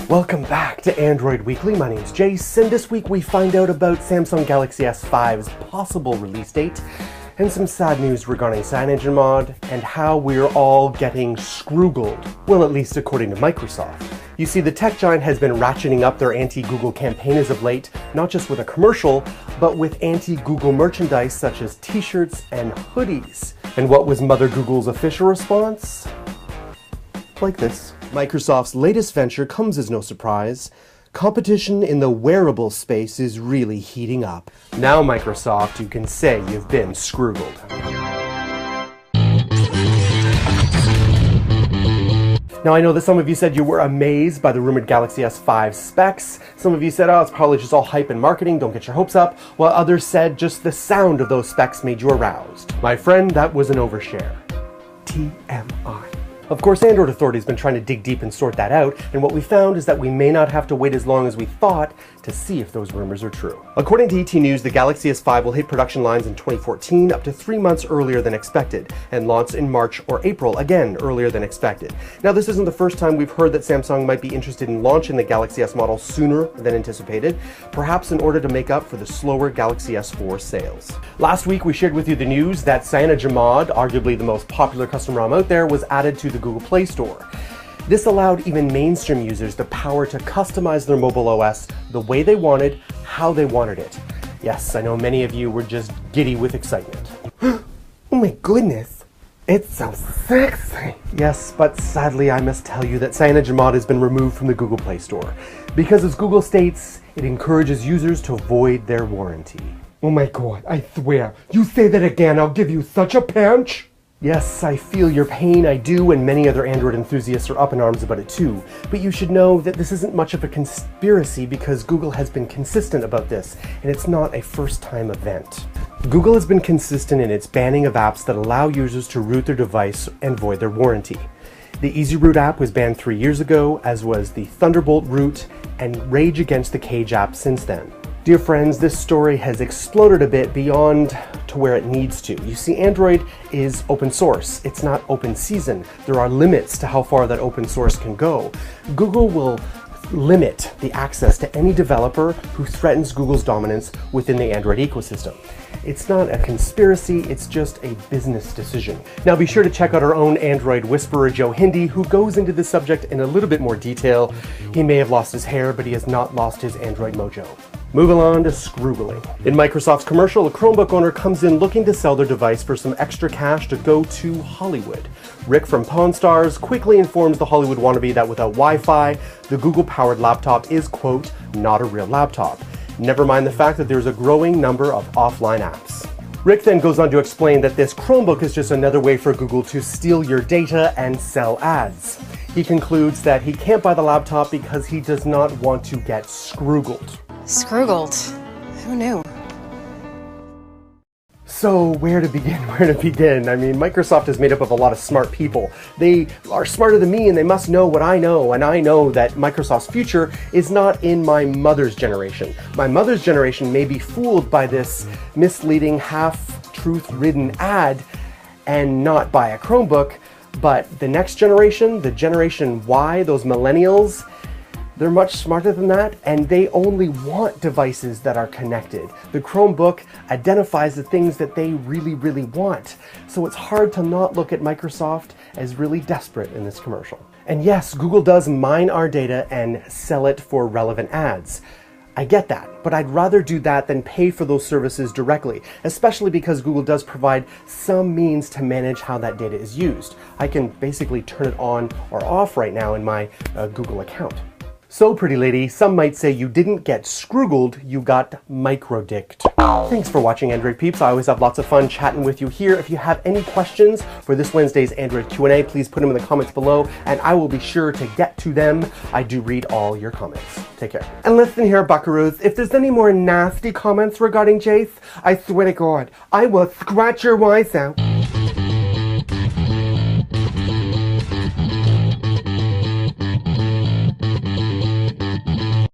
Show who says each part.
Speaker 1: Welcome back to Android Weekly. My name's Jace, and this week we find out about Samsung Galaxy S5's possible release date, and some sad news regarding CyanongenMod, and how we're all getting Scroogled. Well, at least according to Microsoft. You see, the tech giant has been ratcheting up their anti-Google campaign as of late, not just with a commercial, but with anti-Google merchandise such as t-shirts and hoodies. And what was Mother Google's official response? Like this. Microsoft's latest venture comes as no surprise. Competition in the wearable space is really heating up. Now, Microsoft, you can say you've been Scroogled. Now, I know that some of you said you were amazed by the rumored Galaxy S5 specs. Some of you said, oh, it's probably just all hype and marketing, don't get your hopes up. While others said just the sound of those specs made you aroused. My friend, that was an overshare. TMI. Of course, Android Authority has been trying to dig deep and sort that out, and what we found is that we may not have to wait as long as we thought to see if those rumors are true. According to ET News, the Galaxy S5 will hit production lines in 2014, up to 3 months earlier than expected, and launch in March or April, again earlier than expected. Now, this isn't the first time we've heard that Samsung might be interested in launching the Galaxy S model sooner than anticipated, perhaps in order to make up for the slower Galaxy S4 sales. Last week, we shared with you the news that CyanongenMod, arguably the most popular custom ROM out there, was added to the Google Play Store. This allowed even mainstream users the power to customize their mobile OS the way they wanted, how they wanted it. Yes, I know many of you were just giddy with excitement. Oh my goodness, it's so sexy. Yes, but sadly I must tell you that CyanongenMod has been removed from the Google Play Store because, as Google states, it encourages users to void their warranty. Oh my god, I swear, you say that again, I'll give you such a punch. Yes, I feel your pain, I do, and many other Android enthusiasts are up in arms about it too. But you should know that this isn't much of a conspiracy because Google has been consistent about this, and it's not a first-time event. Google has been consistent in its banning of apps that allow users to root their device and void their warranty. The Easy Root app was banned 3 years ago, as was the Thunderbolt root and Rage Against the Cage app since then. Dear friends, this story has exploded a bit beyond to where it needs to. You see, Android is open source. It's not open season. There are limits to how far that open source can go. Google will limit the access to any developer who threatens Google's dominance within the Android ecosystem. It's not a conspiracy, it's just a business decision. Now be sure to check out our own Android whisperer, Joe Hindi, who goes into this subject in a little bit more detail. He may have lost his hair, but he has not lost his Android mojo. Moving on to Scrooglin. In Microsoft's commercial, a Chromebook owner comes in looking to sell their device for some extra cash to go to Hollywood. Rick from Pawn Stars quickly informs the Hollywood wannabe that without Wi-Fi, the Google-powered laptop is, quote, not a real laptop. Never mind the fact that there's a growing number of offline apps. Rick then goes on to explain that this Chromebook is just another way for Google to steal your data and sell ads. He concludes that he can't buy the laptop because he does not want to get Scroogled.
Speaker 2: Scroogled? Who knew?
Speaker 1: So where to begin? Where to begin? I mean, Microsoft is made up of a lot of smart people. They are smarter than me and they must know what I know, and I know that Microsoft's future is not in my mother's generation. My mother's generation may be fooled by this misleading, half-truth-ridden ad and not buy a Chromebook, but the next generation, the Generation Y, those millennials, they're much smarter than that, and they only want devices that are connected. The Chromebook identifies the things that they really, really want. So it's hard to not look at Microsoft as really desperate in this commercial. And yes, Google does mine our data and sell it for relevant ads. I get that, but I'd rather do that than pay for those services directly, especially because Google does provide some means to manage how that data is used. I can basically turn it on or off right now in my Google account. So, pretty lady, some might say you didn't get Scroogled, you got micro-dicked. Thanks for watching, Android peeps. I always have lots of fun chatting with you here. If you have any questions for this Wednesday's Android Q&A, please put them in the comments below, and I will be sure to get to them. I do read all your comments. Take care. And listen here, buckaroos, if there's any more nasty comments regarding Jace, I swear to God, I will scratch your eyes out.